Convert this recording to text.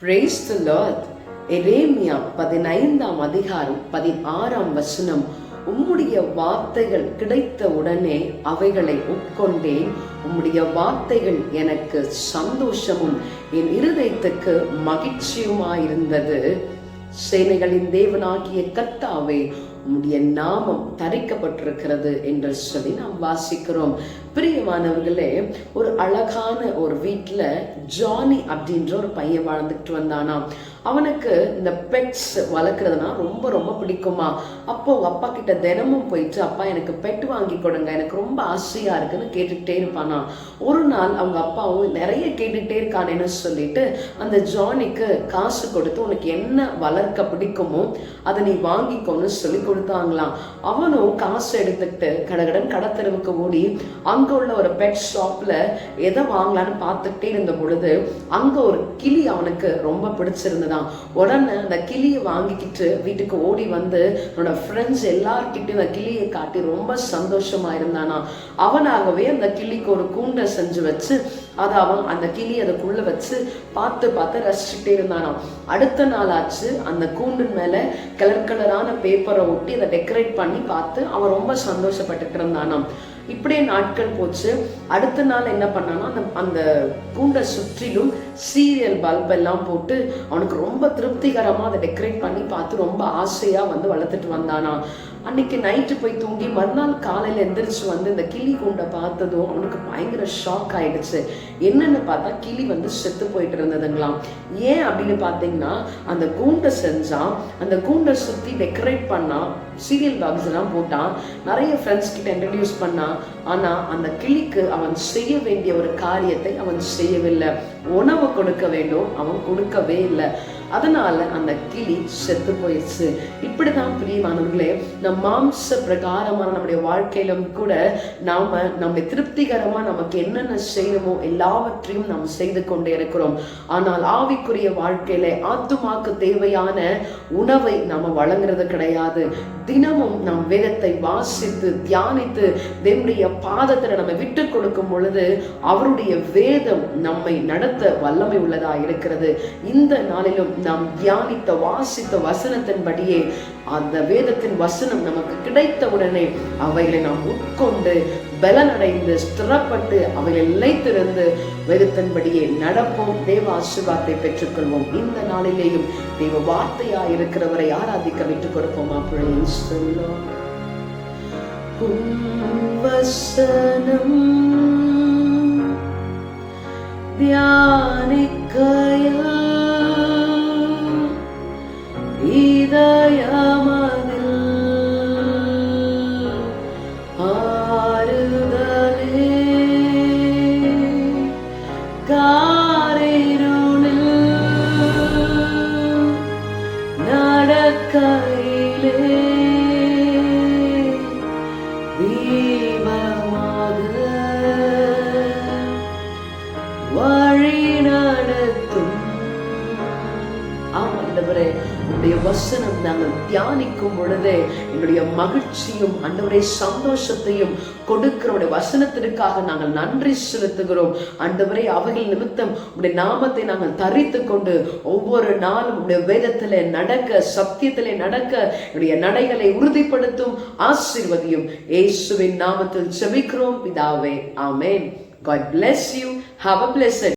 Praise the Lord. எரேமியா 15ஆம் அதிகாரம் 16ஆம் வசனம். உம்முடைய வார்த்தைகள் கிடைத்த உடனே அவைகளை உட்கொண்டேன். உம்முடைய வார்த்தைகள் எனக்கு சந்தோஷமும் என் இருதயத்துக்கு மகிழ்ச்சியுமாயிருந்தது. சேனைகளின் தேவனாகிய கர்த்தாவே, உம்முடைய நாமம் தரிக்கப்பட்டிருக்கிறது என்று சொல்லி நாம் வாசிக்கிறோம். பிரியமானவர்களே, ஒரு அழகான ஒரு வீட்டுல ஜானி அப்படின்ற ஒரு பையன் வாழ்ந்துட்டு வந்தானா. அவனுக்கு இந்த பெட்ஸ் வளர்க்குறதுனா ரொம்ப ரொம்ப பிடிக்குமா. அப்போ அவங்க அப்பா கிட்ட தினமும் போயிட்டு, அப்பா எனக்கு பெட் வாங்கி கொடுங்க, எனக்கு ரொம்ப ஆசையா இருக்குன்னு கேட்டுக்கிட்டே இருப்பானா. ஒரு நாள் அவங்க அப்பாவும் நிறைய கேட்டுக்கிட்டே இருக்கானேன்னு சொல்லிட்டு அந்த ஜானிக்கு காசு கொடுத்து, உனக்கு என்ன வளர்க்க பிடிக்குமோ அதை நீ வாங்கிக்கோன்னு சொல்லி கொடுத்தாங்களாம். அவனும் காசு எடுத்துக்கிட்டு கடகடன் கடத்தெருவுக்கு ஓடி அங்க உள்ள ஒரு பெட் ஷாப்ல எதை வாங்கலான்னு பார்த்துக்கிட்டே இருந்த பொழுது அங்க ஒரு கிளி அவனுக்கு ரொம்ப பிடிச்சிருந்ததா. உடனே அந்த கிளியை வாங்கிக்கிட்டு வீட்டுக்கு ஓடி வந்து அவனோட ஃப்ரெண்ட்ஸ் எல்லார்கிட்டையும் அந்த கிளியை காட்டி ரொம்ப சந்தோஷமா இருந்தானா. அவனாகவே அந்த கிளிக்கு ஒரு கூண்டை செஞ்சு வச்சு அதை அவன் அந்த கிளி அதுக்குள்ள வச்சு பார்த்து பார்த்து ரசிச்சுட்டே இருந்தானா. அடுத்த நாள் ஆச்சு, அந்த கூண்டின் மேல கலர் கலரான பேப்பரை ஒட்டி அதை டெக்கரேட் பண்ணி பார்த்து அவன் ரொம்ப சந்தோஷப்பட்டுட்டு இருந்தானாம். இப்படியே நாட்கள் போச்சு. அடுத்த நாள் என்ன பண்ணானா, அந்த கூண்டை சுற்றிலும் சீரியல் பல்ப் எல்லாம் போட்டு அவனுக்கு ரொம்ப திருப்திகரமா அதை டெக்கரேட் பண்ணி பார்த்து ரொம்ப ஆசையா வந்து வளர்த்துட்டு வந்தானா. அன்னைக்கு நைட்டு போய் தூங்கி மறுநாள் காலையில எந்திரிச்சு வந்து இந்த கிளி கூண்டை பார்த்ததும் அவனுக்கு பயங்கர ஷாக் ஆயிடுச்சு. என்னன்னு பார்த்தா கிளி வந்து செத்து போயிட்டு இருந்ததுங்களாம். ஏன் அப்படின்னு பார்த்தீங்கன்னா, அந்த கூண்டை செஞ்சான், அந்த கூண்டை சுத்தி டெக்கரேட் பண்ணா, சீரியல் பாக்ஸ் எல்லாம் போட்டான், நிறைய ஃப்ரெண்ட்ஸ் கிட்ட இன்ட்ரடியூஸ் பண்ணான். ஆனா அந்த கிளிக்கு அவன் செய்ய வேண்டிய ஒரு காரியத்தை அவன் செய்யவில்லை. உணவு கொடுக்க வேண்டும், அவன் கொடுக்கவே இல்லை. அதனால அந்த கிளி செத்து போயிடுச்சு. இப்படிதான் பிரியமானவர்களே, நம் மாம்ச பிரகாரமான நம்முடைய வாழ்க்கையிலும் கூட நாம நம்முடைய திருப்திகரமா நமக்கு என்னென்ன செய்யணுமோ எல்லாவற்றையும் நாம் செய்து கொண்டே இருக்கிறோம். ஆனால் ஆவிக்குரிய வாழ்க்கையில ஆத்துமாக்கு தேவையான உணவை நாம வழங்குறது கிடையாது. தினமும் நாம் வேதத்தை வாசித்து தியானித்து தேவனுடைய பாதத்துல நம்ம விட்டு கொடுக்கும் பொழுது அவருடைய வேதம் நம்மை நடத்த வல்லமை உள்ளதா இருக்கிறது. இந்த நாளிலும் நாம் தியானித்த வாசித்த வசனத்தின்படியே அந்த வேதத்தின் வசனம் நமக்கு கிடைத்த உடனே அவைகளை நாம் உட்கொண்டு பலனடைந்து ஸ்திரப்பட்டு அவைகளை நிலைத்திருந்து வேதத்தின்படியே நடப்போம். தேவ ஆசீர்வாதத்தை பெற்றுக்கொள்வோம். இந்த நாளிலேயும் தேவ வார்த்தையா இருக்கிறவரை ஆராதிக்க விட்டுக் கொடுப்போமா? Praise the Lord. வசனம் தியானிக்கையில் இதயமதில் ஆறுதலே காரிருளில் நடக்கையிலே தீபமாக வழி நடத்தும். ஆண்டவரே, உடைய வசனம் நாங்கள் தியானிக்கும் பொழுது எங்களுடைய மகிழ்ச்சியும் ஆண்டவரே சந்தோஷத்தையும் கொடுக்கிற உடைய வசனத்திற்காக நாங்கள் நன்றி செலுத்துகிறோம். ஆண்டவரே, அவைகள் நிமித்தம் உடைய நாமத்தை நாங்கள் தரித்து கொண்டு ஒவ்வொரு நாளும் உடைய வேதத்திலே நடக்க, சத்தியத்திலே நடக்க என்னுடைய நடைகளை உறுதிப்படுத்தும் ஆசீர்வதியும். இயேசுவின் நாமத்தில் ஜெபிக்கிறோம் பிதாவே, ஆமென். God bless you. Have a blessed